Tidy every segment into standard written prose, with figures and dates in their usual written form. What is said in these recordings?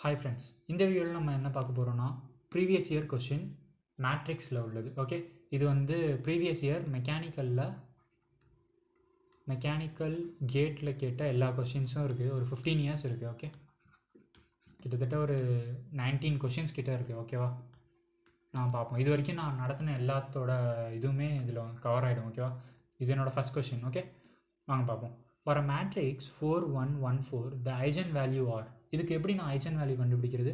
Hi friends, இந்த வீடியோவில் நம்ம என்ன பார்க்க போகிறோம்னா ப்ரீவியஸ் இயர் கொஷின் மேட்ரிக்ஸில் உள்ளது. ஓகே, இது வந்து ப்ரீவியஸ் இயர் மெக்கானிக்கல் கேட்டில் கேட்ட எல்லா கொஷின்ஸும் இருக்குது. ஒரு 15 இயர்ஸ் இருக்குது. ஓகே, கிட்டத்தட்ட ஒரு 19 கொஷின்ஸ் கிட்டே இருக்குது. ஓகேவா, நான் பார்ப்போம். இது வரைக்கும் நான் நடத்தின எல்லாத்தோட இதுவுமே இதில் கவர் ஆகிடும். ஓகேவா, இது என்னோடய ஃபஸ்ட் கொஷின். ஓகே, வாங்க பார்ப்போம். For a matrix 4 1 1 4 the eigen value are. இதுக்கு எப்படி நான் ஐஜன் வேல்யூ கண்டுபிடிக்கிறது?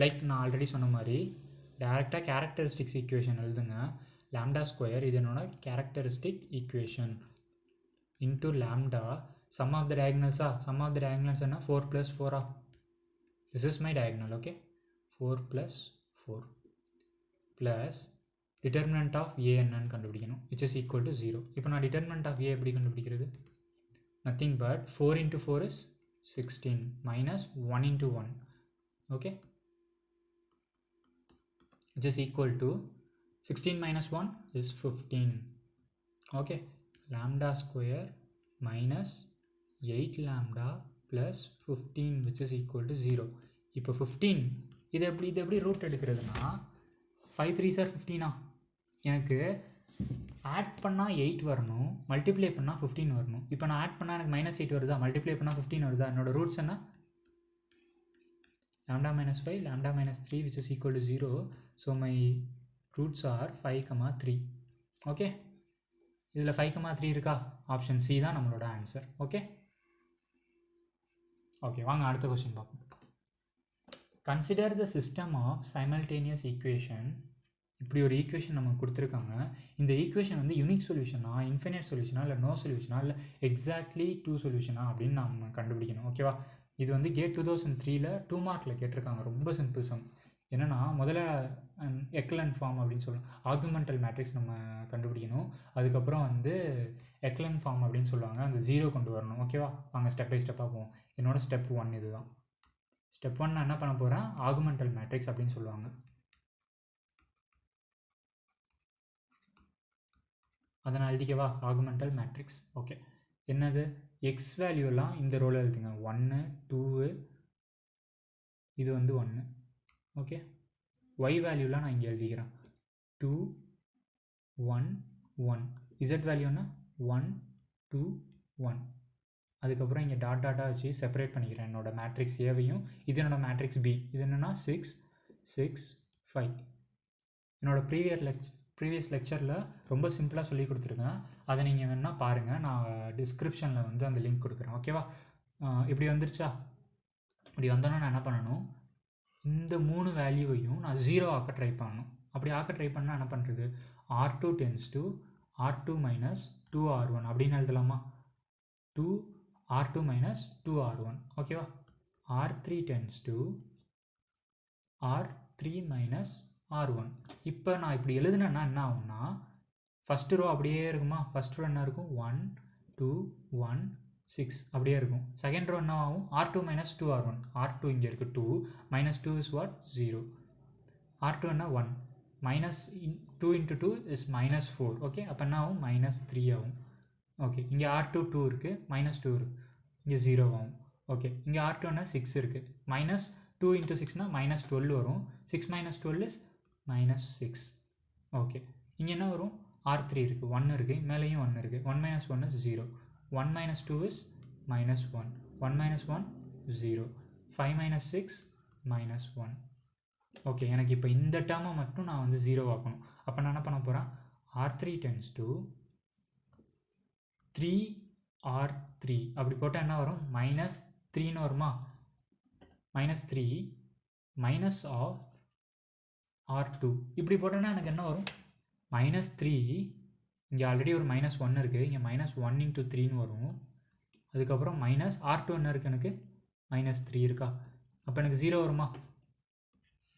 லைக் நான் ஆல்ரெடி சொன்ன மாதிரி டேரெக்டாக கேரக்டரிஸ்டிக்ஸ் ஈக்குவேஷன் எழுதுங்க. லாம்டா ஸ்கொயர் இது என்னோட characteristic equation into lambda sum of the டயக்னல்ஸா. சம் ஆஃப் த டயக்னல்ஸ் என்ன? 4 + 4 this is my diagonal. Okay, 4 + 4 plus determinant of A என்னன்னு கண்டுபிடிக்கணும், விச் இஸ் ஈக்குவல் டு 0. இப்போ நான் டிட்டர்மினன்ட் ஆஃப் ஏ எப்படி கண்டுபிடிக்கிறது? Nothing but 4 into 4 is 16 minus 1 into 1. Okay, which is equal to 16 minus 1 is 15. Okay, lambda square minus 8 lambda plus 15 which is equal to 0. இப்போ 15 இது எப்படி root எடுக்கிறதுனா 5 3s are 15. எனக்கு add பண்ணால் 8 வரணும், மல்டிப்ளை பண்ணால் 15 வரணும். இப்போ நான் ஆட் பண்ணால் எனக்கு -8 வருதா, மல்டிப்ளை பண்ணால் 15 வருதா? என்னோடய ரூட்ஸ் என்ன? λ - 5 λ - 3 which is equal to 0. So my roots R 5, 3. Okay, இதில் 5, 3 இருக்கா? ஆப்ஷன் சி தான் நம்மளோட ஆன்சர். ஓகே ஓகே, வாங்க அடுத்த கொஸ்டின் பார்ப்போம். Consider the system of simultaneous equation. இப்படி ஒரு ஈக்குவேஷன் நமக்கு கொடுத்துருக்காங்க. இந்த ஈக்குவேஷன் வந்து யூனிக் சொல்யூஷனா, இன்ஃபினைட் சொல்யூஷனா, இல்லை நோ சொல்யூஷனா, இல்லை எக்ஸாக்ட்லி 2 சொல்யூஷனா அப்படின்னு நம்ம கண்டுபிடிக்கணும். ஓகேவா, இது வந்து கேட் 2003ல் 2 மார்க்கில் கேட்டிருக்காங்க. ரொம்ப சிம்பிள் சம். என்னென்னா முதல்ல எக்லன் ஃபார்ம் அப்படின்னு சொல்லணும், ஆர்குமெண்டல் மேட்ரிக்ஸ் நம்ம கண்டுபிடிக்கணும். அதுக்கப்புறம் வந்து எக்லன் ஃபார்ம் அப்படின்னு சொல்லுவாங்க, அந்த 0 கொண்டு வரணும். ஓகேவா, வாங்க ஸ்டெப் பை ஸ்டெப்பாக போவோம். என்னோடய ஸ்டெப் 1 இதுதான். ஸ்டெப் 1 நான் என்ன பண்ண போகிறேன்? ஆர்குமெண்டல் மேட்ரிக்ஸ் அப்படின்னு சொல்லுவாங்க. அதை நான் எழுதிக்கவா? ஆர்குமெண்டல் மேட்ரிக்ஸ். ஓகே, என்னது? எக்ஸ் வேல்யூலாம் இந்த ரோவில் எழுதுங்க. 1 2 இது வந்து 1. ஓகே, ஒய் வேல்யூலாம் நான் இங்கே எழுதிக்கிறேன். 2 1 1. இசட் வேல்யூன்னா 1 2 1. அதுக்கப்புறம் இங்கே டாட்டாக வச்சு செப்பரேட் பண்ணிக்கிறேன் என்னோடய மேட்ரிக்ஸ் ஏவையும். இது என்னோடய மேட்ரிக்ஸ் பி. இது என்னென்னா 6 6 5. என்னோடய ப்ரீவியஸ் லெக்சரில் ரொம்ப சிம்பிளாக சொல்லி கொடுத்துருக்கேன். அதை நீங்கள் வேணால் பாருங்கள். நான் டிஸ்கிரிப்ஷனில் வந்து அந்த லிங்க் கொடுக்குறேன். ஓகேவா, இப்படி வந்துருச்சா? இப்படி வந்தோன்னா நான் என்ன பண்ணணும்? இந்த 3 வேல்யூவையும் நான் 0 ஆக்க ட்ரை பண்ணணும். அப்படி ஆக்க ட்ரை பண்ணால் என்ன பண்ணுறது? R2 tends to R2 minus 2R1 அப்படின்னு எழுதலாமா? 2R2 minus 2R1. ஓகேவா, R3 tends to R3 minus R1. இப்போ நான் இப்படி எழுதுனேன்னா என்ன ஆகும்னா, ஃபஸ்ட்டு ரோ அப்படியே இருக்குமா? ஃபஸ்ட் ரோ என்ன இருக்கும்? 1 2 1 6 அப்படியே இருக்கும். செகண்ட் ரோ என்ன ஆகும்? R2 minus 2R1. R2 இங்கே இருக்குது 2, -2 is what? 0. R2 என்ன? 1. -2 into 2 is -4. ஓகே, அப்போ என்ன ஆகும்? -3 ஆகும். ஓகே, இங்கே R2 2 இருக்குது, -2 இருக்குது, இங்கே 0 ஆகும். ஓகே, இங்கே R2 என்ன? 6 இருக்குது, -2 into 6னா -12 வரும். 6 - 12 is -6. ஓகே, இங்கே என்ன வரும்? R3 இருக்குது, 1 இருக்குது, மேலேயும் 1 இருக்குது. 1 - 1 is 0. 1 - 2 is -1. 1 - 1 0. 5 - 6 -1. ஓகே, எனக்கு இப்போ இந்த டேர்மை மட்டும் நான் வந்து 0 ஆக்கணும். அப்போ நான் என்ன பண்ண போகிறேன்? R3 tends to 3R3 அப்படி போட்டால் என்ன வரும்? -3ன்னு வருமா? -3 minus of R2 இப்படி போட்டோன்னா எனக்கு என்ன வரும்? -3. இங்கே ஆல்ரெடி ஒரு -1 இருக்குது, இங்கே -1 into 3ன்னு வரும். அதுக்கப்புறம் R2 என்ன இருக்குது? எனக்கு -3 இருக்கா? அப்போ எனக்கு 0 வருமா?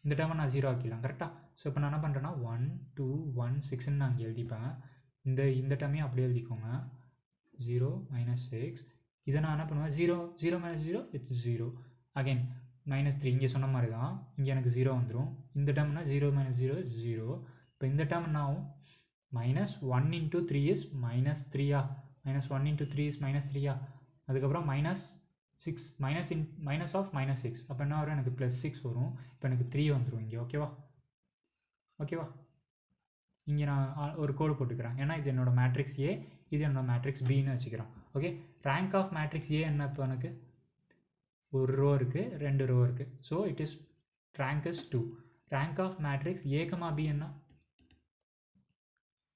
இந்த டைமை நான் 0 ஆக்கிடலாம். கரெக்டாக? ஸோ இப்போ நான் என்ன பண்ணுறேன்னா 1 2 1 6ன்னு நான் இங்கே எழுதிப்பேன். இந்த டைமையும் அப்படியே எழுதிக்கோங்க. 0 -6. இதை நான் என்ன பண்ணுவேன்? 0 0 - 0 இட்ஸ் 0. அகைன் -3 இங்கே சொன்ன மாதிரி தான். இங்கே எனக்கு 0 வந்துடும். இந்த டேர்ம்னா 0 - 0 is 0. இப்போ இந்த டேர்ம் என்ன ஆகும்? -1 into 3 is -3. -1 into 3 is -3. அதுக்கப்புறம் 6 மைனஸ் ஆஃப் -6 அப்போ என்ன வரும் எனக்கு +6 வரும். இப்போ எனக்கு 3 வந்துடும் இங்கே. ஓகேவா இங்கே நான் ஒரு கோடு போட்டுக்கிறேன், ஏன்னா இது என்னோடய மேட்ரிக்ஸ் ஏ, இது என்னோடய மேட்ரிக்ஸ் பின்னு வச்சுக்கிறேன். Okay, rank of matrix A என்ன? இப்போ எனக்கு ஒரு ரோ இருக்குது, 2 ரோ இருக்குது. So it is rank is 2. Rank of matrix A comma B என்ன?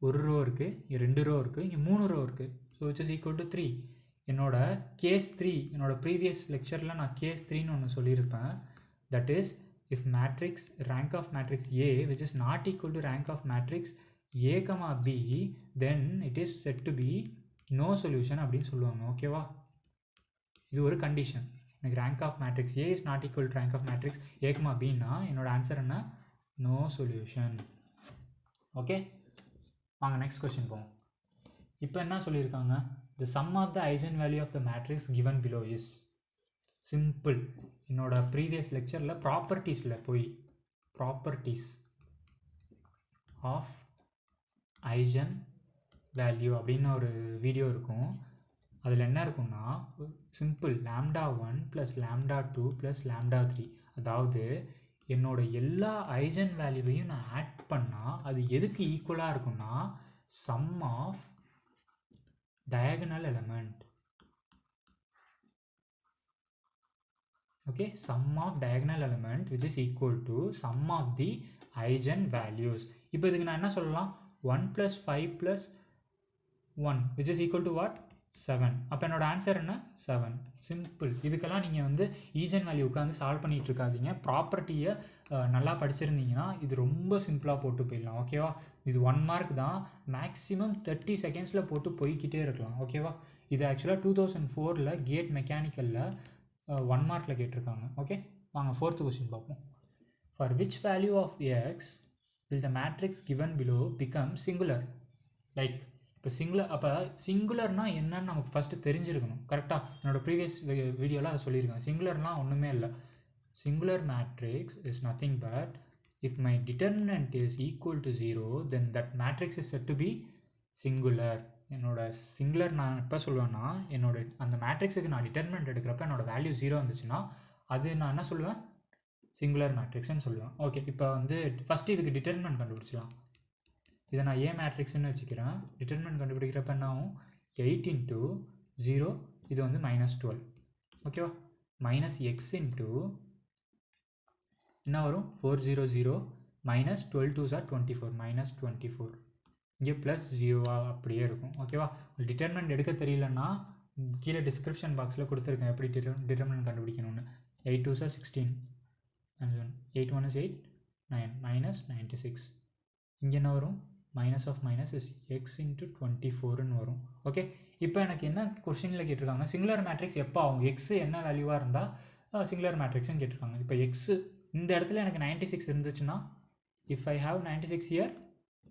ஒரு ரோ இருக்குது, இங்கே 2 ரோ இருக்குது, இங்கே 3 ரோ இருக்குது. So which is equal to 3. என்னோட கேஸ் 3, என்னோட ப்ரீவியஸ் லெக்சரில் நான் கேஸ் 3ன்னு ஒன்று சொல்லியிருப்பேன். That is if matrix rank of matrix A which is not equal to rank of matrix A comma B, then it is said to be no solution அப்படின்னு சொல்லுவாங்க. ஓகேவா, இது ஒரு கண்டிஷன். எனக்கு rank of matrix A is not equal to rank of matrix A comma B னா என்னோட answer என்ன? no solution. Okay, வாங்க நெக்ஸ்ட் கொஸ்டின் போவோம். இப்போ என்ன சொல்லியிருக்காங்க? the sum of the eigenvalue of the matrix given below is simple. என்னோட previous லெக்சரில் ப்ராப்பர்ட்டிஸில் போய் ப்ராப்பர்ட்டிஸ் ஆஃப் ஐஜன் வேல்யூ அப்படின்னு ஒரு வீடியோ இருக்கும். அதில் என்ன இருக்குன்னா சிம்பிள் λ1 + λ2 + λ3. அதாவது என்னோட எல்லா ஐஜன் வேல்யூவையும் நான் ஆட் பண்ணால் அது எதுக்கு ஈக்குவலாக இருக்குன்னா sum of diagonal element. Okay, sum of diagonal element which is equal to sum of the eigen values. இப்போ இதுக்கு நான் என்ன சொல்லலாம்? 1 + 5 + 1 which is equal to what? 7. அப்போ என்னோட ஆன்சர் என்ன? 7. சிம்பிள். இதுக்கெல்லாம் நீங்கள் வந்து ஈஜன் வேல்யூ உட்காந்து சால்வ் பண்ணிகிட்டு இருக்காதீங்க. ப்ராப்பர்ட்டியை நல்லா படிச்சிருந்தீங்கன்னா இது ரொம்ப சிம்பிளாக போட்டு போயிடலாம். ஓகேவா, இது 1 மார்க் தான், மேக்ஸிமம் 30 செகண்ட்ஸில் போட்டு போய்கிட்டே இருக்கலாம். ஓகேவா, இது ஆக்சுவலாக 2004 கேட் மெக்கானிக்கலில் 1 மார்க்கில் கேட்டிருக்காங்க. ஓகே, வாங்க 4th கொஸ்டின் பார்ப்போம். For which value of X will the matrix given below become singular? Like இப்போ அப்போ சிங்குலர்னால் என்னன்னு நமக்கு ஃபஸ்ட்டு தெரிஞ்சிருக்கணும். கரெக்டாக என்னோடய ப்ரீவியஸ் வீடியோவில் அதை சொல்லியிருக்கேன். சிங்குலர்னால் ஒன்றுமே இல்லை. Singular matrix is nothing but if my determinant is equal to 0 then that matrix is said to be singular. என்னோட சிங்குலர் நான் எப்போ சொல்லுவேன்னா என்னோட அந்த மேட்ரிக்ஸுக்கு நான் டிட்டர்மினன்ட் எடுக்கிறப்ப என்னோட வேல்யூ 0 வந்துச்சுன்னா அது நான் என்ன சொல்லுவேன்? சிங்குலர் மேட்ரிக்ஸ்ன்னு சொல்லுவேன். ஓகே, இப்போ வந்து ஃபஸ்ட்டு இதுக்கு டிட்டர்மினன்ட் கண்டுபிடிச்சிடலாம். இதை நான் ஏ மேட்ரிக்ஸ்ன்னு வச்சுக்கிறேன். டிட்டர்மினன்ட் கண்டுபிடிக்கிறப்ப என்ன ஆகும்? 8 × 0, இது வந்து -12. ஓகேவா, -x இன்ட்டு என்ன வரும்? 400 -12 2s are 24, -24. இங்கே +0 அப்படியே இருக்கும். ஓகேவா, டிட்டர்மினன்ட் எடுக்க தெரியலன்னா கீழே டிஸ்கிரிப்ஷன் பாக்ஸில் கொடுத்துருக்கேன் எப்படி டிட்டர்மினன்ட் கண்டுபிடிக்கணும்னு. 8 2s are 16, 8 1 is 8, 9 -96. இங்கே என்ன வரும்? minus of minus is x into 24ன்னு வரும். ஓகே, இப்போ எனக்கு என்ன கொஸ்டினில் கேட்டிருக்காங்க? சிங்குலர் மேட்ரிக்ஸ் எப்போ ஆகும்? எக்ஸு என்ன வேல்யூவாக இருந்தால் சிங்குலர் மேட்ரிக்ஸ்ன்னு கேட்டிருக்காங்க. இப்போ எக்ஸு இந்த இடத்துல எனக்கு 96 இருந்துச்சுன்னா இஃப் ஐ ஹாவ் 96 இயர்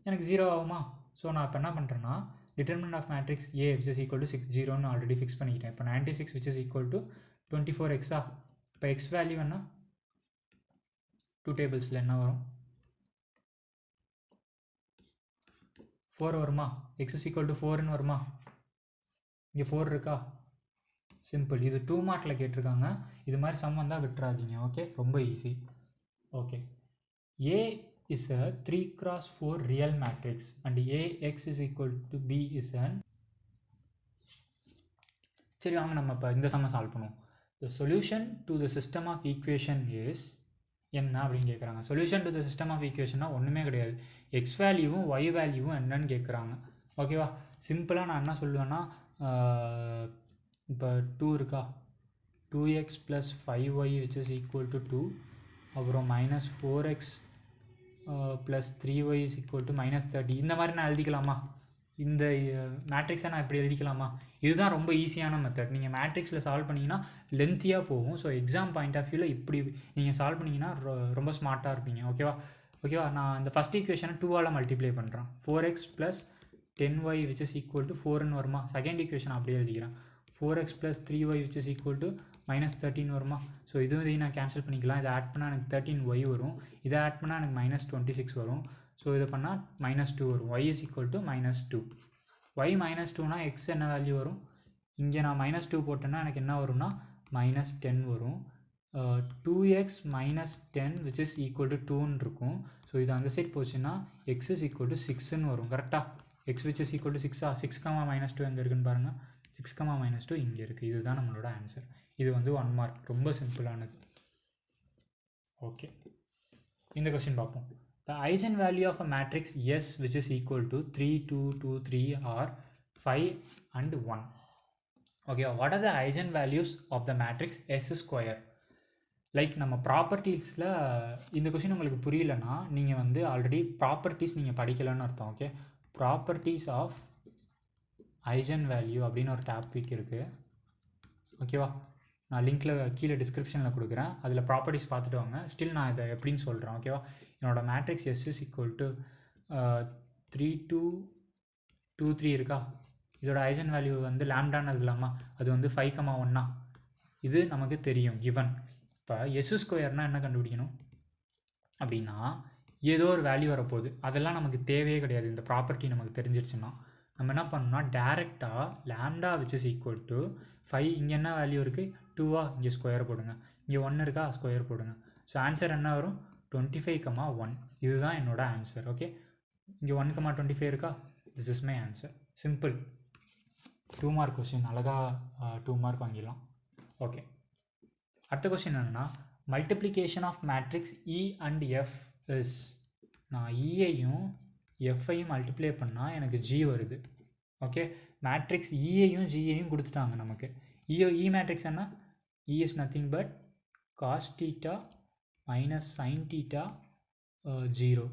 எனக்கு 0 ஆகுமா? ஸோ நான் இப்போ என்ன பண்ணுறேன்னா determinant of matrix A which is equal to 0ன்னு ஆல்ரெடி ஃபிக்ஸ் பண்ணிக்கிட்டேன். இப்போ 96 which is equal to 24x. இப்போ எக்ஸ் வேல்யூ என்ன? 2 டேபிள்ஸில் என்ன வரும்? 4 வருமா? x is equal to 4ன்னு வருமா? இங்கே 4 இருக்கா? சிம்பிள். இது 2 மார்க்கில் கேட்டிருக்காங்க. இது மாதிரி சம் வந்தால் விட்டுறாதீங்க. ஓகே, ரொம்ப easy. Okay, A is a 3x4 real matrix and Ax is equal to B is an. சரி வாங்க நம்ம இப்போ இந்த சம்மை சால்வ் பண்ணுவோம். The solution to the system of equation is என்ன அப்படின்னு கேட்குறாங்க. Solution to the system of ஈக்குவேஷன்னா ஒன்றுமே கிடையாது. எக்ஸ் வேல்யூவும் ஒய் வேல்யூவும் என்னன்னு கேட்குறாங்க. ஓகேவா, சிம்பிளாக நான் என்ன சொல்லுவேன்னா இப்போ 2 இருக்கா, 2x + 5y which is equal to 2, அப்புறம் -4x + 3y is equal to -30. இந்த மாதிரி நான் எழுதிக்கலாமா? இந்த மேட்ரிக்ஸை நான் இப்படி எழுதிக்கலாமா? இதுதான் ரொம்ப ஈஸியான மெத்தட். நீங்கள் மேட்ரிக்ஸில் சால்வ் பண்ணிங்கன்னா லென்த்தியாக போகும். ஸோ எக்ஸாம் பாயிண்ட் ஆஃப் வியூவில் இப்படி நீங்கள் சால்வ் பண்ணிங்கன்னா ரொம்ப ஸ்மார்ட்டாக இருப்பீங்க. ஓகேவா, நான் இந்த ஃபஸ்ட் ஈக்குவேஷனை 2ஆல் மல்டிப்ளை பண்ணுறேன். 4x + 10y which is equal to 4ன்னு வருமா? செகண்ட் ஈக்குவேஷன் அப்படியே எழுதிக்கிறேன். 4x + 3y which is equal to -13 வருமா? ஸோ இதையும் நான் கேன்சல் பண்ணிக்கலாம். இதை ஆட் பண்ணால் எனக்கு 13y வரும். இதை ஆட் பண்ணால் எனக்கு -26 வரும். ஸோ இதை பண்ணால் -2 வரும். y is equal to -2. y -2னா x என்ன வேல்யூ வரும்? இங்கே நான் -2 போட்டேன்னா எனக்கு என்ன வரும்னா மைனஸ் 10 வரும். 2x minus 10 which is equal to 2ன்னு இருக்கும். ஸோ இது அந்த சைட் போச்சுன்னா எக்ஸ் இஸ் ஈக்குவல் டு 6ன்னு வரும். கரெக்டாக x which is equal to 6 6, எங்கே இருக்குன்னு பாருங்கள். 6, -2 இங்கே இருக்குது. இதுதான் நம்மளோட ஆன்சர். இது வந்து 1 மார்க், ரொம்ப சிம்பிளானது. ஓகே, இந்த கொஸ்டின் பார்ப்போம். The eigenvalue of a matrix S which is equal to 3, 2, 2, 3 are 5 and 1. Okay, what are the eigenvalues of the matrix S square? Like நம்ம ப்ராப்பர்ட்டிஸில் இந்த கொஸ்டின் உங்களுக்கு புரியலன்னா நீங்கள் வந்து ஆல்ரெடி ப்ராப்பர்ட்டிஸ் நீங்கள் படிக்கலன்னு அர்த்தம். ஓகே, ப்ராப்பர்ட்டிஸ் ஆஃப் ஐஜன்வேல்யூ அப்படின்னு ஒரு டாபிக் இருக்குது. ஓகேவா, நான் லிங்க்கில் கீழே டிஸ்கிரிப்ஷனில் கொடுக்குறேன். அதில் ப்ராப்பர்ட்டிஸ் பார்த்துட்டு வாங்க. ஸ்டில் நான் இதை எப்படின்னு சொல்கிறேன். ஓகேவா, என்னோட matrix S is equal to 3, 2, 2, 3 இருக்கா. இதோட ஐஜன் வேல்யூ வந்து லேம்டான்னு இல்லாமா, அது வந்து 5, 1 இது நமக்கு தெரியும் கிவன். இப்போ S ஸ்கொயர்னால் என்ன கண்டுபிடிக்கணும் அப்படின்னா, ஏதோ ஒரு வேல்யூ வரப்போகுது. அதெல்லாம் நமக்கு தேவையே கிடையாது. இந்த ப்ராப்பர்ட்டி நமக்கு தெரிஞ்சிடுச்சுன்னா நம்ம என்ன பண்ணணும்னா டேரெக்டாக lambda which is equal to 5, இங்கே என்ன வேல்யூ இருக்குது 2, இங்கே ஸ்கொயர் போடுங்க. இங்கே 1 இருக்கா, ஸ்கொயர் போடுங்க. ஸோ ஆன்சர் என்ன வரும் 25, 1. இதுதான் என்னோட ஆன்சர். ஓகே, இங்கே 1, 25 இருக்கா. This is my answer. Simple. 2 mark question, அழகாக 2 மார்க் வாங்கிடலாம். ஓகே, அடுத்த கொஸ்டின் என்னென்னா, multiplication of matrix E and F is. நான் இயையும் எஃப்ஐயும் மல்டிப்ளை பண்ணால் எனக்கு ஜி வருது. ஓகே, மேட்ரிக்ஸ் இயையும் ஜியையும் கொடுத்துட்டாங்க நமக்கு. இ மேட்ரிக்ஸ் என்ன, E is nothing but cos theta minus sine theta 0.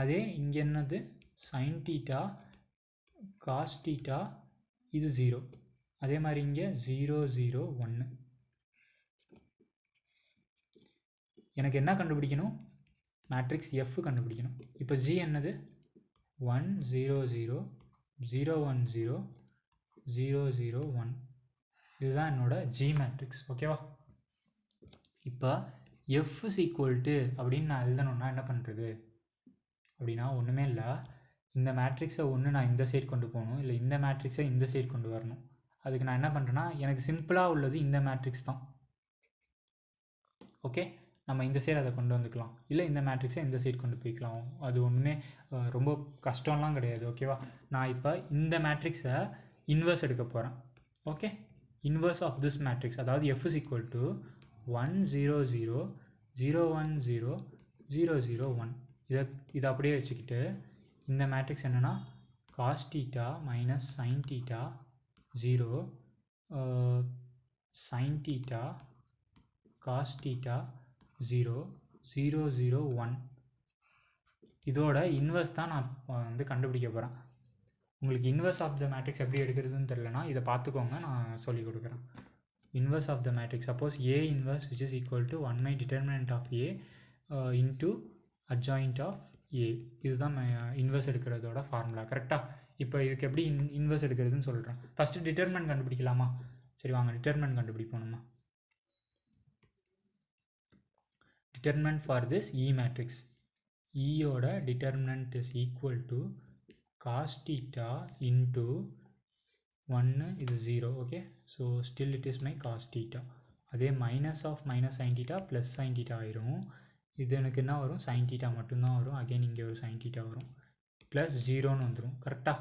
அதே இங்கே என்னது சைன் தீட்டா காஸ் தீட்டா, இது 0. அதே மாதிரி இங்கே 0, 0, 1. எனக்கு என்ன கண்டுபிடிக்கணும், மேட்ரிக்ஸ் எஃப் கண்டுபிடிக்கணும். இப்போ ஜி என்னது 1, 0, 0, 0, 1, 0, 0, 0, 1. இதுதான் என்னோட ஜி மேட்ரிக்ஸ். ஓகேவா, இப்போ எஃப் இஸ் ஈக்குவல் டு அப்படின்னு நான் எழுதணுன்னா என்ன பண்ணுறது அப்படின்னா, ஒன்றுமே இல்லை. இந்த மேட்ரிக்ஸை ஒன்று நான் இந்த சைட் கொண்டு போகணும், இல்லை இந்த மேட்ரிக்ஸை இந்த சைட் கொண்டு வரணும். அதுக்கு நான் என்ன பண்ணுறேன்னா, எனக்கு சிம்பிளாக உள்ளது இந்த மேட்ரிக்ஸ் தான். ஓகே, நம்ம இந்த சைடு அதை கொண்டு வந்துக்கலாம், இல்லை இந்த மேட்ரிக்ஸை இந்த சைடு கொண்டு போய்க்கலாம். அது ஒன்றுமே ரொம்ப கஷ்டம்லாம் கிடையாது. ஓகேவா, நான் இப்போ இந்த மேட்ரிக்ஸை இன்வர்ஸ் எடுக்க போகிறேன். Okay, inverse of this matrix, அதாவது எஃப் இஸ் ஈக்குவல் டு 1, 0, 0, 0, 1, 0, 0, 0, 1. இதை அப்படியே வச்சுக்கிட்டு இந்த மேட்ரிக்ஸ் என்னென்னா cos theta minus sine theta 0, sine theta cos theta 0, 0, 0, 1. இதோட இன்வர்ஸ் தான் நான் வந்து கண்டுபிடிக்க போகிறேன். உங்களுக்கு இன்வர்ஸ் ஆஃப் த மேட்ரிக்ஸ் எப்படி எடுக்கிறதுன்னு தெரிலனா இதை பார்த்துக்கோங்க, நான் சொல்லிக் கொடுக்குறேன். Inverse of the matrix, suppose A inverse which is equal to 1 by determinant of A into adjoint of A. இதுதான் இன்வர்ஸ் எடுக்கிறதோட ஃபார்முலா. கரெக்டாக, இப்போ இதுக்கு எப்படி இன்வர்ஸ் எடுக்கிறதுன்னு சொல்கிறேன். ஃபஸ்ட்டு டிட்டர்மினன்ட் கண்டுபிடிக்கலாமா? சரி வாங்க, டிட்டர்மினன்ட் கண்டுபிடிப்போம் நம்ம. Determinant for this E matrix, E ஓட determinant is equal to cos theta into 1, இது 0. okay, so still it is my cos theta. அதே minus of minus sin theta plus sin theta ஆயிரும். இது எனக்கு என்ன வரும், sin theta மட்டும்தான் வரும். again இங்கே ஒரு sin theta வரும், plus 0ன்னு வந்துடும். கரெக்டாக,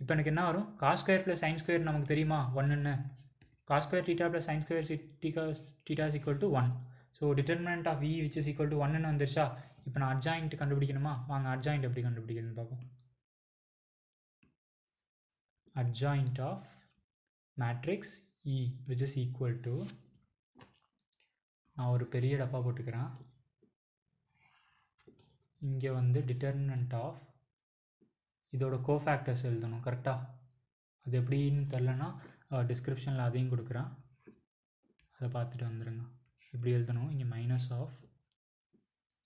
இப்போ எனக்கு என்ன வரும், cos square plus sin square நமக்கு தெரியுமா 1ன்னு. cos square theta plus sin square theta is equal to 1. So determinant of E which is equal to 1ன்னு வந்துருச்சா. இப்போ நான் அட்ஜாயிண்ட் கண்டுபிடிக்கணுமா? வாங்க, அட்ஜாயிண்ட் எப்படி கண்டுபிடிக்கிறதுன்னு பார்ப்போம். Adjoint of matrix E which is equal to, நான் ஒரு பெரிய டப்பா போட்டுக்கிறேன். இங்கே வந்து டிட்டர்மினன்ட் ஆஃப் இதோட கோஃபேக்டர்ஸ் எழுதணும். கரெக்டாக, அது எப்படின்னு தெரிலனா டிஸ்கிரிப்ஷனில் அதையும் கொடுக்குறேன், அதை பார்த்துட்டு வந்துடுங்க. இப்படி எழுதணும். இங்கே மைனஸ் ஆஃப்,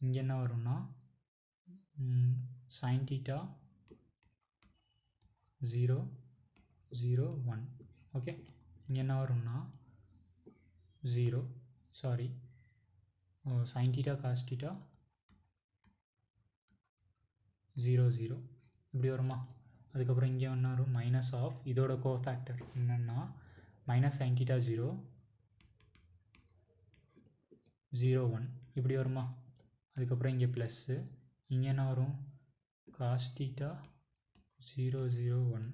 இங்கே என்ன வரும்னா சைன் தீட்டா 0, 0, 1. ஓகே, இங்கே என்ன வரும்னா 0, sorry sine theta cos theta 0, 0 இப்படி வருமா. அதுக்கப்புறம் இங்கே என்ன வரும், மைனஸ் ஆஃப் இதோட கோஃபேக்டர் என்னென்னா மைனஸ் சைன் தீட்டா 0 0 1 இப்படி வருமா? அதுக்கப்புறம் இங்கே ப்ளஸ்ஸு, இங்கே என்ன வரும்? cos theta 0 0 1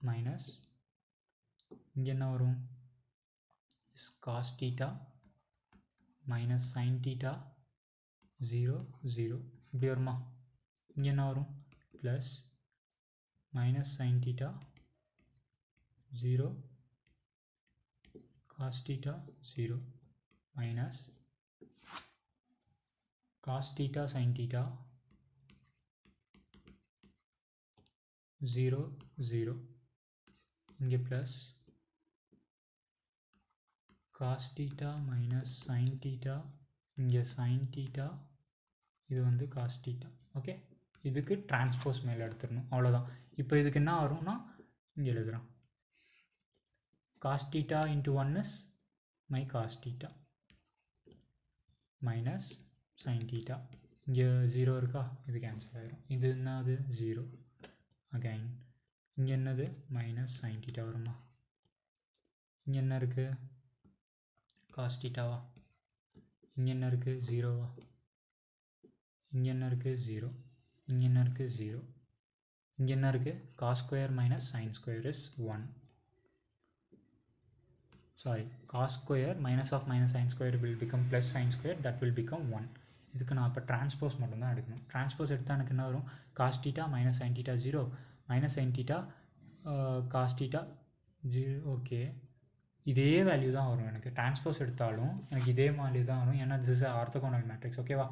மைனஸ் இங்கே என்ன வரும்? cos theta minus sin theta 0 0 இப்படி வருமா? இங்கே என்ன வரும்? Plus minus sin theta 0 cos theta 0 minus cos theta sin theta 0 0 இங்கே plus cos theta minus sin theta இங்கே sin theta இது வந்து cos theta. ஓகே, இதுக்கு டிரான்ஸ்போஸ் மேலே எடுத்துடணும், அவ்வளோதான். இப்போ இதுக்கு என்ன வரும்னா இங்கே எழுதுகிறோம். cos theta into 1 is my cos theta minus sin theta. இங்கே 0 இருக்கா, இது கேன்சல் ஆகிடும். இது என்னது 0 அகைன். இங்கே என்னது மைனஸ் sin theta வருமா? இங்கே என்ன இருக்குது? cos thetaவா? இங்கே என்ன இருக்குது? 0வா? இங்கே என்ன இருக்குது? 0. இங்கே என்ன இருக்குது? 0. இங்கே என்ன இருக்குது? cos square minus sin square is 1. Sorry, cos square minus of minus sin square will become plus sin square, that will become 1. இதுக்கு நான் இப்போ டிரான்ஸ்போஸ் மட்டும்தான் எடுக்கணும். டிரான்ஸ்போஸ் எடுத்தால் எனக்கு என்ன வரும்? cos theta minus sin theta 0 minus sin theta cos theta 0. Okay, இதே வேல்யூ தான் வரும் எனக்கு. டிரான்ஸ்போஸ் எடுத்தாலும் எனக்கு இதே வேல்யூ தான் வரும், ஏன்னா திஸ் இஸ் ஆர்த்தோகோனல் மேட்ரிக்ஸ். ஓகேவா?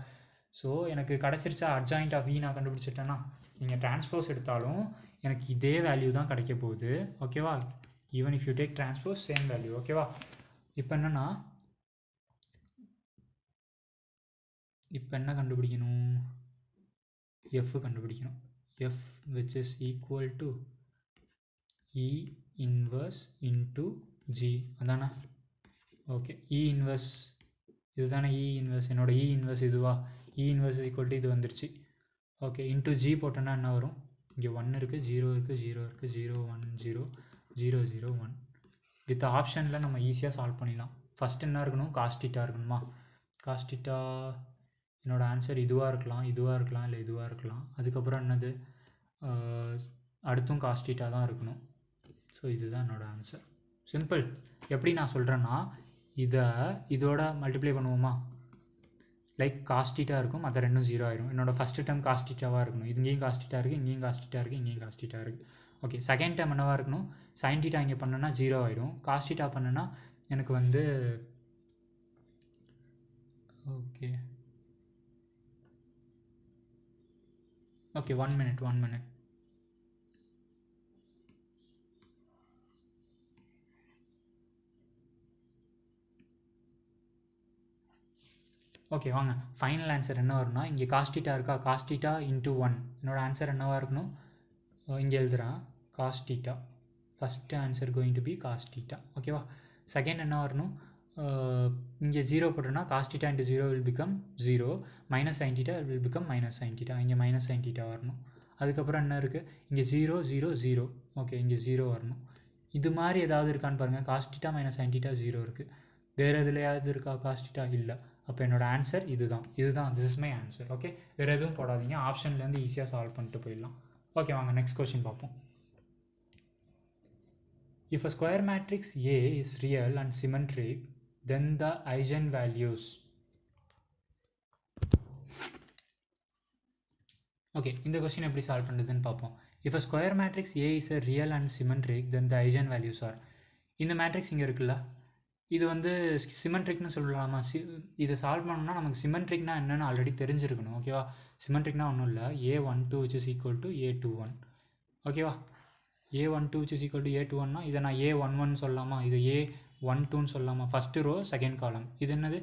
ஸோ எனக்கு கிடச்சிருச்சா அட்ஜாயிண்ட் ஆஃப் வி நான் கண்டுபிடிச்சிட்டேன்னா, நீங்கள் டிரான்ஸ்போஸ் எடுத்தாலும் எனக்கு இதே வேல்யூ தான் கிடைக்க போகுது. ஓகேவா? Even if you take transpose same value. ஓகேவா? இப்போ என்னன்னா, இப்போ என்ன கண்டுபிடிக்கணும்? எஃப் கண்டுபிடிக்கணும். F which is equal to E inverse into G, அதானே? ஓகே, இ இன்வர்ஸ் இதுதானே இ இன்வர்ஸ். என்னோட இ இன்வர்ஸ் இதுவா? இ இன்வர்ஸ் ஈக்குவல் டு இது வந்துருச்சு. ஓகே, இன்ட்டு ஜி போட்டோன்னா என்ன வரும்? இங்கே 1 இருக்குது, 0 இருக்குது, 0 இருக்குது, 0 1 0 0 0 1. வித் ஆப்ஷனில் நம்ம ஈஸியாக சால்வ் பண்ணிடலாம். ஃபஸ்ட் என்ன இருக்கணும்? cos theta இருக்கணுமா? cos theta என்னோடய ஆன்சர் இதுவாக இருக்கலாம், இதுவாக இருக்கலாம், இல்லை இதுவாக இருக்கலாம். அதுக்கப்புறம் என்னது? அடுத்தும் cos theta தான் இருக்கணும். ஸோ இதுதான் என்னோடய ஆன்சர். சிம்பிள். எப்படி நான் சொல்கிறேன்னா, இதோட மல்டிப்ளை பண்ணுவோமா? லைக் cos theta இருக்கும், மற்ற ரெண்டும் 0 ஆயிரும். என்னோடய ஃபஸ்ட்டு டேர்ம் cos thetaவாக இருக்கணும். இங்கேயும் cos theta இருக்குது, இங்கேயும் cos theta இருக்குது, இங்கேயும் cos theta இருக்குது. ஓகே, செகண்ட் டேர்ம் என்னவாக இருக்கணும்? sin theta இங்கே பண்ணனா 0 ஆகிடும். cos theta பண்ணனா எனக்கு வந்து ஓகே ஓகே 1 minute. ஓகே, வாங்க. ஃபைனல் ஆன்சர் என்ன வரும்னா, இங்கே cos theta இருக்கா? cos theta into 1. என்னோடய ஆன்சர் என்னவாக இருக்கணும்? இங்கே எழுதுகிறேன் cos theta. First answer going to be cos theta. ஓகேவா? செகண்ட் என்ன வரணும்? இங்கே 0 போட்டோன்னா cos theta into 0 will become 0 minus sin theta will become minus sin theta. இங்கே minus sin theta வரணும். அதுக்கப்புறம் என்ன இருக்குது? இங்கே 0 0 0. ஓகே, இங்கே 0 வரணும். இது மாதிரி ஏதாவது இருக்கான்னு பாருங்கள். cos theta minus sin theta 0 இருக்குது. வேறு எதுலையாவது இருக்கா cos theta? இல்லை. அப்போ என்னோடய ஆன்சர் இதுதான். This is my answer. Okay, வேறு எதுவும் போடாதீங்க. ஆப்ஷன்லேருந்து ஈஸியாக சால்வ் பண்ணிட்டு போயிடலாம். ஓகே, வாங்க நெக்ஸ்ட் கொஸ்டின் பார்ப்போம். If a square matrix A is real and symmetric, then the eigenvalues. Okay, இந்த கொஸ்டின் எப்படி சால்வ் பண்ணுறதுன்னு பார்ப்போம். If a square matrix A is a real and symmetric, then the eigenvalues are. இந்த matrix இங்கே இருக்குல்ல, இது வந்து சிமெட்ரிக்னு சொல்லலாமா? இதை சால்வ் பண்ணணும்னா நமக்கு சிமெட்ரிக்னா என்னென்னு ஆல்ரெடி தெரிஞ்சிருக்கணும். ஓகேவா? சிமெட்ரிக்னா ஒன்றும் இல்லை, A12 which is equal to A21. ஓகேவா? A12 which is equal to A21னா இதை நான் A11 சொல்லலாமா? இது A12ன்னு சொல்லலாமா? First row second column. இது என்னது?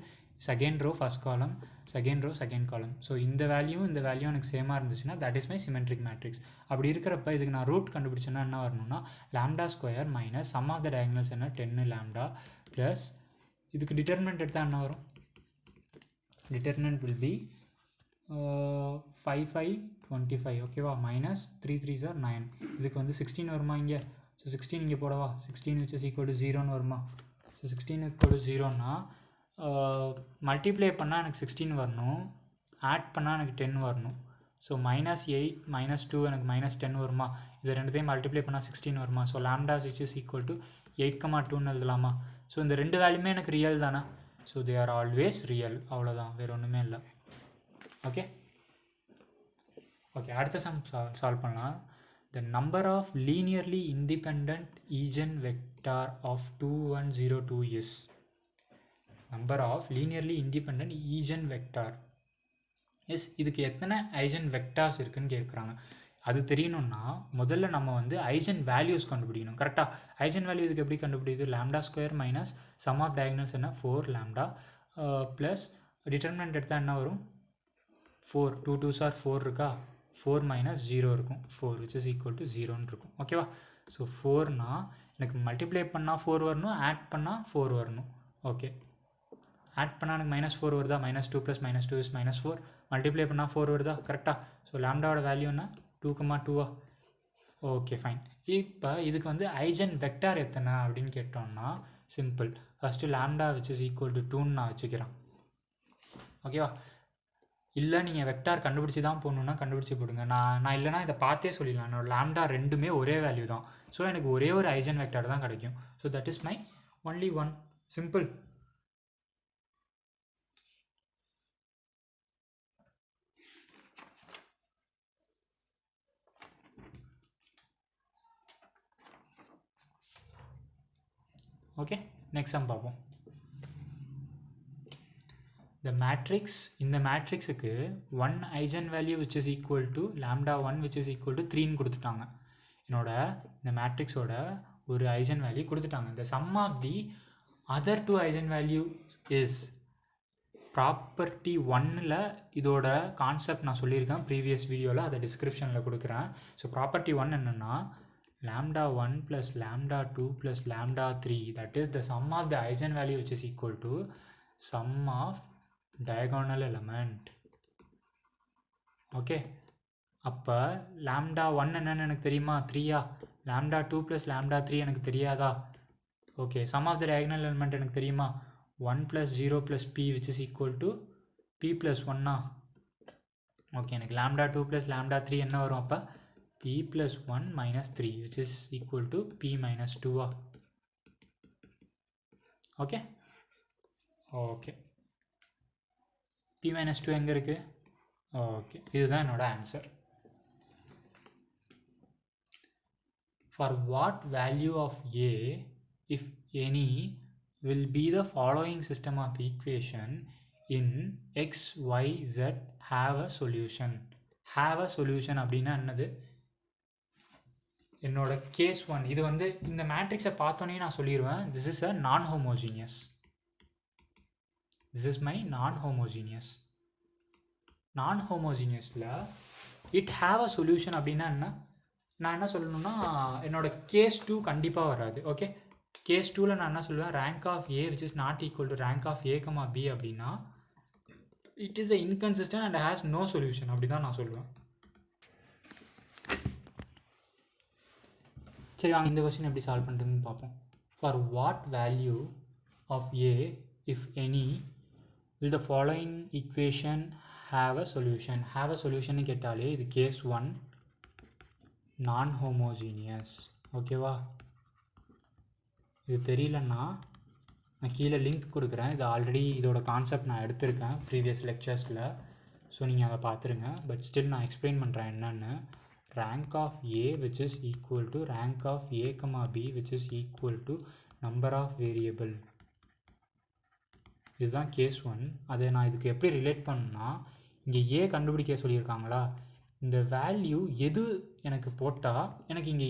Second row first column, second row second column. So இந்த வேல்யூ எனக்கு சேமாக இருந்துச்சுன்னா that is my symmetric matrix. அப்படி இருக்கிறப்ப இதுக்கு நான் ரூட் கண்டுபிடிச்சேன்னா என்ன வரணும்னா, lambda square minus sum of the diagonals என்ன 10 லாம்டா ப்ளஸ் இதுக்கு டிட்டர்மினன்ட் எடுத்தால் என்ன வரும்? Determinant will be 5 5 25. ஓகேவா? Minus 3 3s are 9. இதுக்கு வந்து 16 வருமா இங்கே? ஸோ 16 இங்கே போடவா? 16 which is equal to 0ன்னு வருமா? ஸோ 16 = 0னா மல்டிப்ளை பண்ணால் எனக்கு 16 வரணும், ஆட் பண்ணால் எனக்கு 10 வரணும். ஸோ -8 -2 எனக்கு -10 வருமா? இது ரெண்டுத்தையும் மல்டிப்ளை பண்ணால் 16 வருமா? So lambda which is equal to 8,2ன்னு எழுதலாமா? ஸோ இந்த ரெண்டு வேல்யூமே எனக்கு ரியல் தானே. So they are always real, அவ்வளோதான், வேறு ஒன்றுமே இல்லை. ஓகே ஓகே அடுத்த சம் சால்வ் பண்ணலாம். The number of linearly independent eigenvector of 2, 1, 0, 2 is number of linearly independent eigenvector is இதுக்கு எத்தனை ஐஜன் வெக்டார்ஸ் இருக்குன்னு கேட்குறாங்க. அது தெரியணும்னா முதல்ல நம்ம வந்து ஐஜன் வேல்யூஸ் கண்டுபிடிக்கணும். கரெக்டாக ஐஜன் வேல்யூ இதுக்கு எப்படி கண்டுபிடிக்குது? λ² மைனஸ் சம் ஆஃப் டயக்னல்ஸ் என்ன 4λ ப்ளஸ் டிட்டர்மினன்ட் எடுத்தால் என்ன வரும்? 4 2 2s are 4 இருக்கா? 4 - 0 இருக்கும், 4 which is equal to 0ன்னு இருக்கும். ஓகேவா? ஸோ 4னா எனக்கு மல்டிப்ளை பண்ணால் 4 வரணும், ஆட் பண்ணால் 4 வரணும். ஓகே ஆட் பண்ணால் எனக்கு -4 வருதா? -2 + -2 is -4. மல்டிப்ளை பண்ணால் 4 வருதா? கரெக்டாக. ஸோ லாம்டாவோட வேல்யூ என்ன? 2,2. Okay fine. இப்போ இதுக்கு வந்து ஐஜன் வெக்டார் எத்தனை அப்படின்னு கேட்டோம்னா simple. First λ which is equal to 2ன்னு நான் வச்சுக்கிறேன். ஓகேவா? இல்லை நீங்கள் வெக்டார் கண்டுபிடிச்சி தான் போடணுன்னா கண்டுபிடிச்சி போடுங்க. நான் இல்லைனா இதை பார்த்தே சொல்லிடலாம். என்னோட லாம்டா ரெண்டுமே ஒரே வேல்யூ தான். ஸோ எனக்கு ஒரே ஒரு ஐஜன் வெக்டார் தான் கிடைக்கும். So that is my only one. Simple. Okay next sum பார்ப்போம். the matrix இந்த மேட்ரிக்ஸுக்கு 1 eigen value which is equal to λ1 which is equal to 3ன்னு கொடுத்துட்டாங்க. என்னோட இந்த மேட்ரிக்ஸோட ஒரு ஐஜன் வேல்யூ கொடுத்துட்டாங்க. the sum of the other 2 eigen value is property 1ல் இதோட கான்செப்ட் நான் சொல்லியிருக்கேன் ப்ரீவியஸ் வீடியோவில், அதை டிஸ்கிரிப்ஷனில் கொடுக்குறேன். ஸோ ப்ராப்பர்ட்டி 1 என்னென்னா λ1 + λ2 + λ3 that is the sum of the eigen value which is equal to sum of diagonal element. Okay அப்போ λ1 என்னன்னு எனக்கு தெரியுமா? 3யா? λ2 + λ3 எனக்கு தெரியாதா? Okay sum of the diagonal element எனக்கு தெரியுமா? 1 + 0 + p which is equal to p + 1. Okay எனக்கு λ2 + λ3 என்ன வரும்? அப்போ p + 1 - 3 which is equal to p - 2. Okay okay p - 2 எங்கே இருக்குது? ஓகே இதுதான் என்னோட answer. For what value of a, if any, will be the following system of equation in x, y, z have a solution. Have a solution அப்படின்னா என்னது? என்னோட case 1 இது வந்து இந்த மேட்ரிக்ஸை பார்த்தோன்னே நான் சொல்லிடுவேன் this is a non-homogeneous. This is my non-homogeneous. Non-homogeneousல it have a solution அப்படின்னா என்ன? நான் என்ன சொல்லணும்னா என்னோட கேஸ் 2 கண்டிப்பாக வராது. ஓகே கேஸ் 2ல் நான் என்ன சொல்லுவேன்? Rank of A which is not equal to rank of A, B அப்படின்னா it is a inconsistent and has no solution அப்படி தான் நான் சொல்லுவேன். சரி வாங்க இந்த கொஸ்டின் எப்படி சால்வ் பண்ணுறதுன்னு பார்ப்போம். For what value of A if any will the following equation have a solution. Have a solution கேட்டாலே இது கேஸ் 1 நான் ஹோமோஜீனியஸ். ஓகேவா? இது தெரியலன்னா நான் கீழே லிங்க் கொடுக்குறேன். இது ஆல்ரெடி இதோட கான்செப்ட் நான் எடுத்திருக்கேன் ப்ரீவியஸ் லெக்சர்ஸில். ஸோ நீங்கள் அதை பார்த்துருங்க. பட் ஸ்டில் நான் எக்ஸ்பிளைன் பண்ணுறேன் என்னென்னு. Rank of A which is equal to rank of A, B which is equal to number of variable. இதுதான் கேஸ் 1. அதை நான் இதுக்கு எப்படி ரிலேட் பண்ணணும்னா இங்கே ஏ கண்டுபிடிக்க சொல்லியிருக்காங்களா, இந்த வேல்யூ எது எனக்கு போட்டால் எனக்கு இங்கே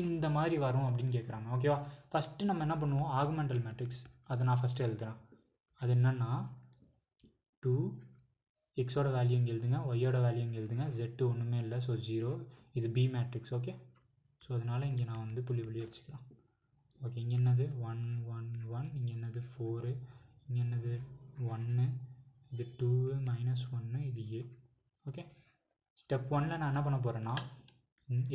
இந்த மாதிரி வரும் அப்படின்னு கேட்குறாங்க. ஓகேவா? ஃபஸ்ட்டு நம்ம என்ன பண்ணுவோம்? ஆகுமெண்டல் மேட்ரிக்ஸ் அதை நான் ஃபஸ்ட்டு எழுதுகிறேன். அது என்னென்னா 2 எக்ஸோட வேல்யூ இங்கே எழுதுங்க, ஒய்யோட வேல்யூ இங்கே எழுதுங்க, Z ஒன்றுமே இல்லை ஸோ 0. இது பி மேட்ரிக்ஸ். ஓகே ஸோ அதனால் இங்கே நான் வந்து புள்ளி வச்சுக்கிறேன். ஓகே இங்கே என்னது 1 1 1, இங்கே என்னது 4, இங்கே என்னது 1, இது 2 -1, இது ஏ. ஓகே ஸ்டெப் 1ல் நான் என்ன பண்ண போகிறேன்னா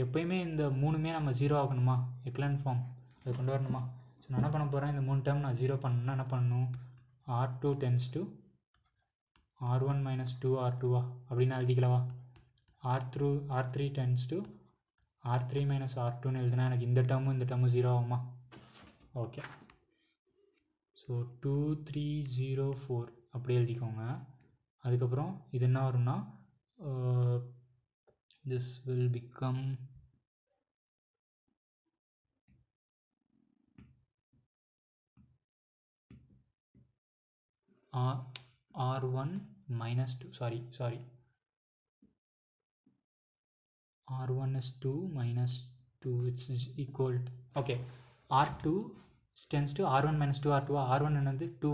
எப்போயுமே இந்த 3மே நம்ம 0 ஆகணுமா? எக்லன் ஃபார்ம் அதை கொண்டு வரணுமா? ஸோ நான் என்ன பண்ண போகிறேன், இந்த 3 டேர்ம் நான் 0 பண்ணணும்னா என்ன பண்ணணும், R2 tends to R1 minus 2 R2வா அப்படின்னு எழுதிக்கலவா. R3 tends to R3 minus R2ன்னு எழுதுனா எனக்கு இந்த டேர்மும் இந்த டேர்மும் 0 ஆகுமா. ஓகே, ஸோ 2 3 0 4 அப்படி எழுதிக்கோங்க. அதுக்கப்புறம் இது என்ன வரும்னா this will become R1 minus 2, sorry, R1 is 2 minus 2, it's equal to, okay, R2 tends to R1 minus 2 R2. R1 என்னது 2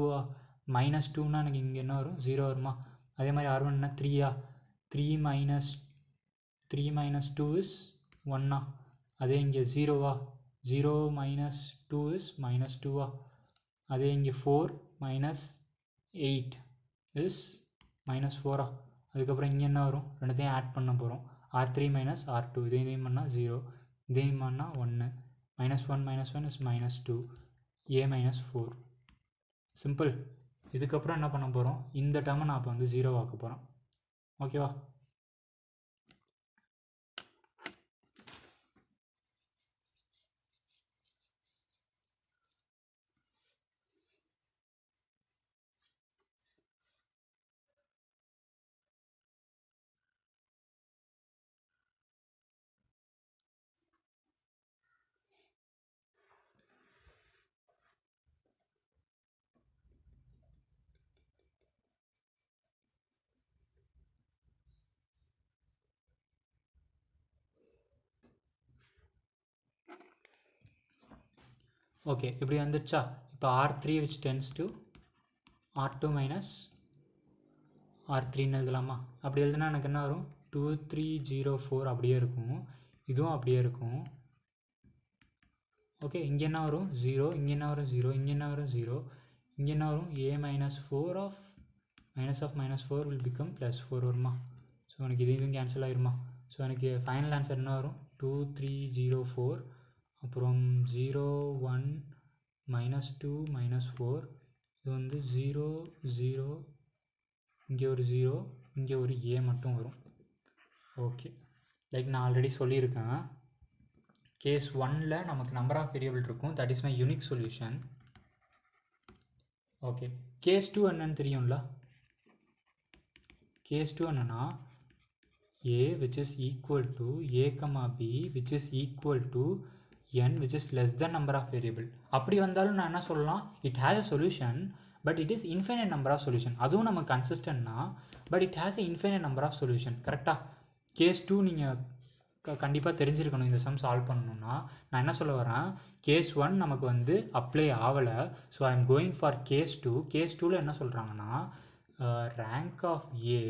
minus 2னா எனக்கு இங்கே என்ன வரும், 0 வருமா. அதே மாதிரி R1 என்ன 3 3 minus 2 is 1. அதே இங்கே 0 minus 2 is minus 2. அதே இங்கே 4 minus 8 is minus 4. அதுக்கப்புறம் இங்கே என்ன வரும், ரெண்டுத்தையும் ஆட் பண்ண போகிறோம். R3 minus R2, இதையும் பண்ணால் 0, இதையும் பண்ணால் 1. -1 is -2, a minus 4. சிம்பிள். இதுக்கப்புறம் என்ன பண்ண போகிறோம், இந்த டேர்மை நான் இப்போ வந்து 0 ஆக்க போகிறேன். ஓகேவா. ஓகே, இப்படி வந்துடுச்சா. இப்போ R3 which tends to R2 minus R3ன்னு எழுதலாமா. அப்படி எழுதுனா எனக்கு என்ன வரும், 2 3 0 4 அப்படியே இருக்கும், இதுவும் அப்படியே இருக்கும். ஓகே, இங்கே என்ன வரும் 0, இங்கே என்ன வரும் 0, இங்கே என்ன வரும் 0, இங்கே என்ன வரும் a minus 4 of minus 4 will become plus 4 வருமா. ஸோ எனக்கு இதுவும் கேன்சல் ஆகிருமா. ஸோ எனக்கு ஃபைனல் ஆன்சர் என்ன வரும், 2 3 0 4, அப்புறம் 0 1 -2 -4, இது வந்து 0 0, இங்கே ஒரு 0, இங்கே ஒரு a மட்டும் வரும். ஓகே, லைக் நான் ஆல்ரெடி சொல்லியிருக்கேன், கேஸ் 1ல் நமக்கு நம்பர் ஆஃப் வேரியபிள் இருக்கும், that is my unique solution. Okay, case 2 என்னன்னு தெரியும்ல. கேஸ் 2 என்னன்னா a which is equal to a comma b which is equal to n which is less than number of variable. அப்படி வந்தாலும் நான் என்ன சொல்லலாம், it has a solution but it is infinite number of solution. அதுவும் நம்ம கன்சிஸ்டன்ட்னா but it has a infinite number of solution. கரெக்டாக. Case 2 நீங்கள் கண்டிப்பாக தெரிஞ்சிருக்கணும் இந்த சம் சால்வ் பண்ணணும்னா. நான் என்ன சொல்ல வரேன், கேஸ் 1 நமக்கு வந்து அப்ளை ஆகலை, so I am going for case 2. Case 2ல் என்ன சொல்கிறாங்கன்னா, rank of A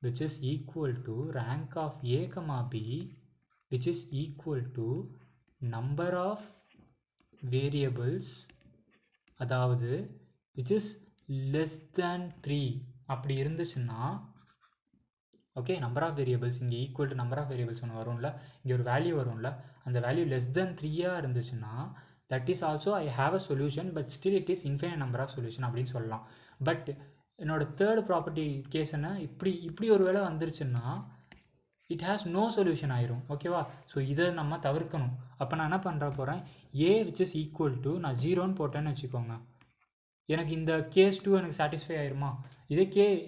which is equal to rank of a comma b which is equal to number of variables, அதாவது which is less than 3 அப்படி இருந்துச்சுன்னா, okay, number of variables இங்கே equal to number of variables ஒன்று வரும்ல, இங்கே ஒரு value வரும்ல, அந்த வேல்யூ லெஸ் தென் 3 இருந்துச்சுன்னா that is also I have a solution but still it is infinite number of solution அப்படின்னு சொல்லலாம். பட் என்னோட தேர்ட் ப்ராப்பர்ட்டி கேஸ் என்ன, இப்படி ஒரு வேளை வந்துருச்சுன்னா இட் ஹேஸ் நோ சொல்யூஷன் ஆயிரும். ஓகேவா. ஸோ இதை நம்ம தவிர்க்கணும். அப்போ நான் என்ன பண்ணுற போகிறேன், A which is equal to நான் 0ன்னு போட்டேன்னு வச்சுக்கோங்க, எனக்கு இந்த கேஸ் 2 எனக்கு சாட்டிஸ்ஃபை ஆயிருமா. இதே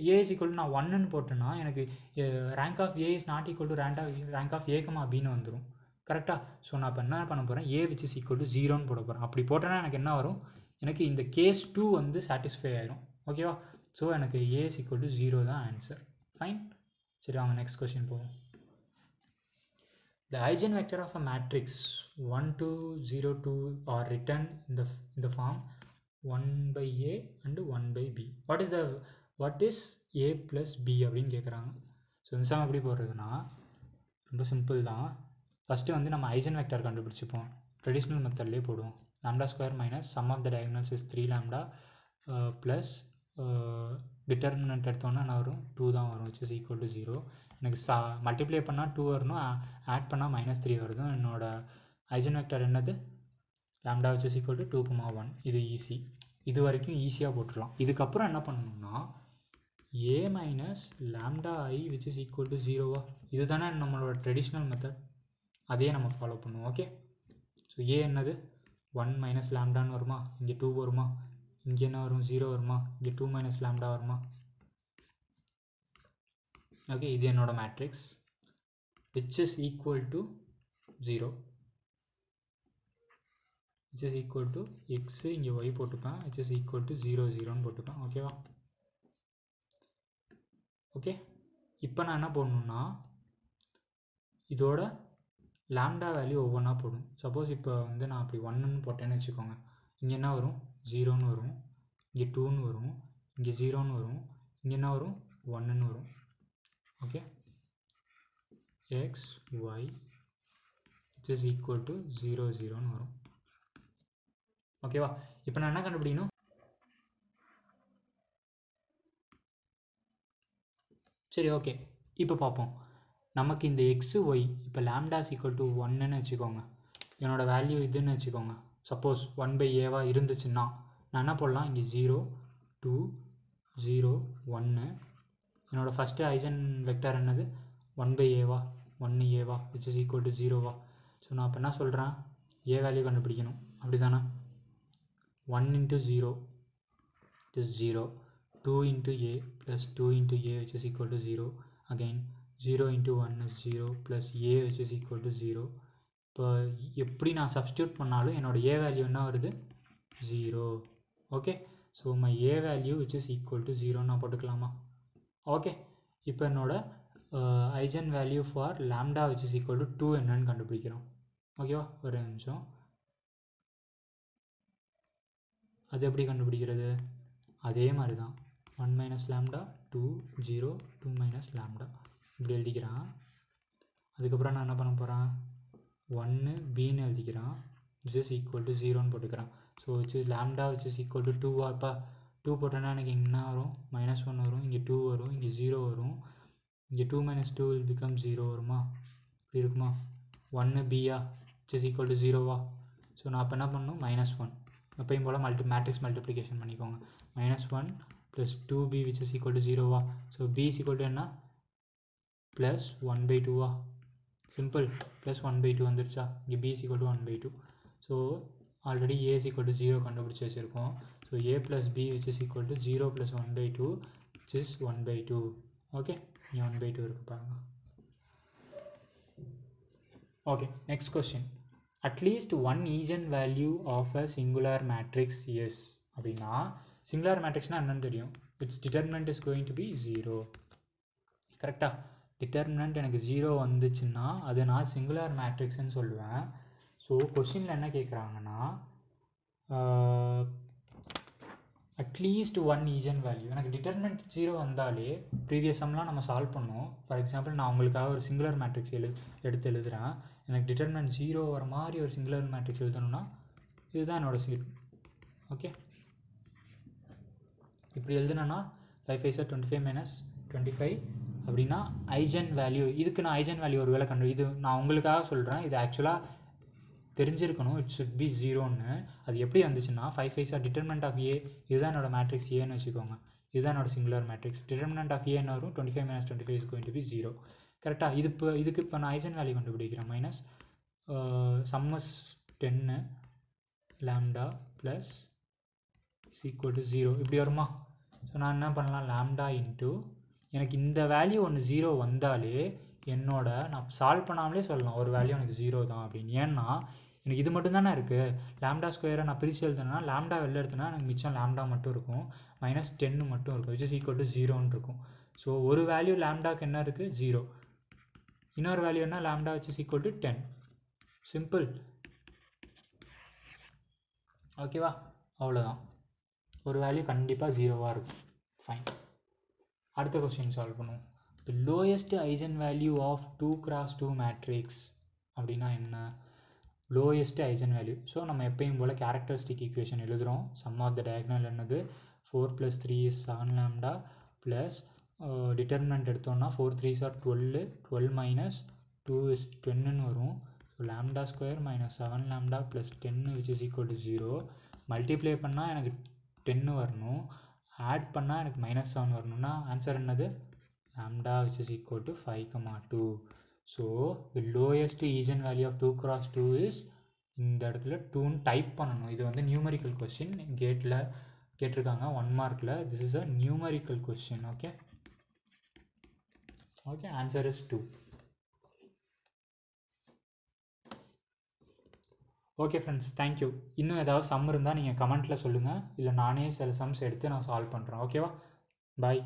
ஏ இஸ் ஈக்குவல் டு நான் 1ன்னு போட்டேன்னா எனக்கு rank of A is not equal to rank of A comma பின்னு வந்துடும். கரெக்டாக. ஸோ நான் இப்போ என்ன பண்ண போகிறேன், A which is equal to 0ன்னு போட போகிறேன். அப்படி போட்டேன்னா எனக்கு என்ன வரும், எனக்கு இந்த கேஸ் 2 வந்து சாட்டிஸ்ஃபை ஆயிரும். ஓகேவா. ஸோ எனக்கு ஏ இஸ் ஈக்குவல் டு 0 தான் ஆன்சர். ஃபைன். சரி, வாங்க நெக்ஸ்ட் கொஸ்டின் போவோம். The eigenvector of a matrix 1 2 0 2 are written in the form 1 by a and 1 by b. What is a plus b அப்படின்னு கேட்குறாங்க. ஸோ இந்த சம் எப்படி போடுறதுன்னா ரொம்ப சிம்பிள் தான். ஃபஸ்ட்டு வந்து நம்ம ஐஜன் வெக்டர் கண்டுபிடிச்சிப்போம். ட்ரெடிஷ்னல் மெத்தட்லேயே போடுவோம். lambda square minus sum of the diagonals is 3 lambda plus determinant எடுத்தோன்னா என்ன வரும், 2 தான் வரும், which is equal to 0. எனக்கு மல்டிப்ளை பண்ணால் 2 வரணும், ஆட் பண்ணால் -3 வருது. என்னோடய ஐஜன் வெக்டர் என்னது, lambda which is equal to 2,1. இது ஈஸி, இது வரைக்கும் ஈஸியாக போட்டுடலாம். இதுக்கப்புறம் என்ன பண்ணணும்னா a minus lambda I which is equal to 0வா, இது தானே நம்மளோட ட்ரெடிஷ்னல் மெத்தட், அதையே நம்ம ஃபாலோ பண்ணுவோம். ஓகே, ஸோ ஏ என்னது 1 மைனஸ் லாம்டான்னு வருமா, இங்கே 2 வருமா, இங்கே என்ன வரும் 0 வருமா, இங்கே 2 மைனஸ் லாம்டா வருமா. ஓகே, இது என்னோட matrix which is equal to 0, which is equal to x, இங்கே y போட்டுப்பேன், which is equal to 0 0ன்னு போட்டுப்பேன். ஓகேவா, ஓகே. இப்போ நான் என்ன போடணுன்னா இதோட லாம்டா வேல்யூ ஒவ்வொன்றா போடும். சப்போஸ் இப்போ வந்து நான் அப்படி 1ன்னு போட்டேன்னு வச்சுக்கோங்க, இங்கே என்ன வரும் 0ன்னு வரும், இங்கே 2ன்னு வரும், இங்கே 0ன்னு வரும், இங்கே என்ன வரும் 1ன்னு வரும். Okay, x y which is equal to 0 0ன்னு வரும். ஓகேவா, இப்போ நான் என்ன கண்டுபிடிக்கணும், சரி ஓகே. இப்போ பார்ப்போம், நமக்கு இந்த எக்ஸு ஒய் இப்போ லாம்டாஸ் ஈக்குவல் டு 1ன்னு வச்சுக்கோங்க, என்னோடய வேல்யூ இதுன்னு வச்சுக்கோங்க. சப்போஸ் 1/a இருந்துச்சுன்னா நான் என்ன போடலாம், இங்கே 0 2 0 1, என்னோடய ஃபஸ்ட்டு ஐசன் வெக்டர் என்னது 1/a 1a which is equal to 0வா. ஸோ நான் இப்போ என்ன சொல்கிறேன், ஏ வேல்யூ கண்டுபிடிக்கணும், அப்படி தானே. 1 into 0 is 0, 2 into a plus 2 into a which is equal to 0, again 0 into 1 is 0 plus a which is equal to 0. இப்போ எப்படி நான் சப்ஸ்டியூட் பண்ணாலும் என்னோட a வேல்யூ என்ன வருது 0. Okay, so my a value which is equal to 0 நான் போட்டுக்கலாமா. Okay, இப்போ என்னோட eigen value for lambda which is equal to 2 என்னன்னு கண்டுபிடிக்கிறோம். ஓகேவா, ஒரு நிமிஷம், அது எப்படி கண்டுபிடிக்கிறது, அதே மாதிரி தான் 1 மைனஸ் லாம்டா 2 0 2 மைனஸ் லாம்டா இப்படி எழுதிக்கிறான். அதுக்கப்புறம் நான் என்ன பண்ண போகிறேன், 1 பின்னு எழுதிக்கிறான் which is equal to 0ன்னு போட்டுக்கிறான். So which is lambda which is equal to 2 அப்போ 2 போட்டோன்னா எனக்கு என்ன வரும் -1 வரும், இங்கே 2 வரும், இங்கே 0 வரும், இங்கே 2 minus 2 will become 0 வருமா, இப்படி இருக்குமா. 1 பியா which is equal to 0வா. ஸோ நான் அப்போ என்ன பண்ணணும் -1, எப்பயும் போல் மேட்ரிக்ஸ் மல்டிப்ளிகேஷன் பண்ணிக்கோங்க. -1 plus 2b which is equal to 0வா. So b is equal to என்ன plus 1/2வா, சிம்பிள், plus 1/2 வந்துருச்சா. இங்கே b is equal to 1/2. So already a is equal to 0 கண்டுபிடிச்சி வச்சுருக்கோம். So a plus b which is equal to 0 plus 1/2 which is 1/2. Okay, இங்கே 1/2 இருக்குது பாருங்கள். Okay, next question, at least one ஈஜன் value of a singular matrix S அப்படின்னா, singular மேட்ரிக்ஸ்னால் என்னென்னு தெரியும், it's determinant is going to B 0. கரெக்டாக, determinant எனக்கு 0 வந்துச்சுன்னா அது நான் சிங்குலர் மேட்ரிக்ஸ்ன்னு சொல்லுவேன். ஸோ கொஸ்டினில் என்ன கேட்குறாங்கன்னா, அட்லீஸ்ட் ஒன் ஈஜன் வேல்யூ, எனக்கு டிட்டர்மினன்ட் 0 வந்தாலே ப்ரீவியஸ் சம்லாம் நம்ம சால்வ் பண்ணோம். ஃபார் எக்ஸாம்பிள் நான் உங்களுக்காக ஒரு சிங்குலர் மேட்ரிக்ஸ் எடுத்து எழுதுகிறேன், எனக்கு டிட்டர்மினன்ட் 0 வர மாதிரி ஒரு சிங்குலர் மேட்ரிக்ஸ் எழுதணும்னா இதுதான் என்னோடய சீட். ஓகே, இப்படி எழுதுனா 5 5 25 -25 அப்படின்னா ஐஜன் வேல்யூ, இதுக்கு நான் ஐஜன் வேல்யூ ஒரு வேளை இது நான் உங்களுக்காக சொல்கிறேன், இது ஆக்சுவலாக தெரிஞ்சிருக்கணும், இட் ஷுட் பி 0ன்னு. அது எப்படி வந்துச்சுன்னா 5 5 டிட்டர்மினன்ட் ஆஃப் ஏ, இதுதான் என்னோடய மேட்ரிக்ஸ் ஏன்னு வச்சுக்கோங்க, இதுதான் என்னோடய சிங்குலர் மேட்ரிக்ஸ். டிட்டர்மினன்ட் ஆஃப் ஏ என்ன வரும் 25 -25 இஸ் கோயிங் டு பி 0. கரெக்டாக, இதுக்கு இப்போ நான் ஐஜன் வேல்யூ கண்டுபிடிக்கிறேன், minus sums 10 lambda plus is equal to 0 இப்படி வருமா. ஸோ நான் என்ன பண்ணலாம், லாம்டா இன்ட்டு எனக்கு இந்த வேல்யூ ஒன்று 0 வந்தாலே நான் சால்வ் பண்ணாமலே சொல்லலாம் ஒரு வேல்யூ எனக்கு 0 தான் அப்படின்னு. ஏன்னா எனக்கு இது மட்டும் தானே இருக்குது, லாம்டா ஸ்கொயரை நான் பிரித்து எழுதுனா லாம்டா வெளில எடுத்தேன்னா எனக்கு மிச்சம் லாம்டா மட்டும் இருக்கும், -10 மட்டும் இருக்கும், விச் இஸ் ஈக்குவல் டு 0ன்னு இருக்கும். ஸோ ஒரு வேல்யூ லாம்டாக்கு என்ன இருக்குது 0, இன்னொரு வேல்யூ என்ன lambda which is equal to 10. Simple. ஓகேவா, அவ்வளோதான், ஒரு வேல்யூ கண்டிப்பாக 0வாக இருக்கும். ஃபைன், அடுத்த கொஸ்டின் சால்வ் பண்ணுவோம். The lowest eigen value of 2x2 matrix அப்படின்னா என்ன, லோயஸ்ட் ஐஜன் வேல்யூ. ஸோ நம்ம எப்பயும் போல் கேரக்டரிஸ்டிக் ஈக்குவேஷன் எழுதுகிறோம். சம் ஆஃப் த டயக்னல் என்னது 4 + 3 is 7 லாம்டா ப்ளஸ் டிட்டர்மினன்ட் எடுத்தோம்னா 4 3s are 12, 12 - 2 is 10ன்னு வரும். So lambda square minus 7 lambda plus 10 which is equal to 0. Multiply பண்ணால் எனக்கு 10 வரணும், ஆட் பண்ணால் எனக்கு -7 வரணும்னா ஆன்சர் என்னது? lambda which is equal to 5,2. So the lowest eigenvalue of 2 cross 2 is இந்த இடத்துல 2ன்னு டைப் பண்ணணும். இது வந்து நியூமரிக்கல் கொஸ்டின், கேட்டில் கேட்டிருக்காங்க 1 மார்க்கில். This is a numerical question. Okay okay, answer is 2. Okay friends, thank you. இன்னும் ஏதாவது சம் இருந்தால் நீங்கள் கமெண்ட்டில் சொல்லுங்கள், இல்லை நானே சில சம்ஸ் எடுத்து நான் சால்வ் பண்ணுறேன். ஓகேவா? பாய்.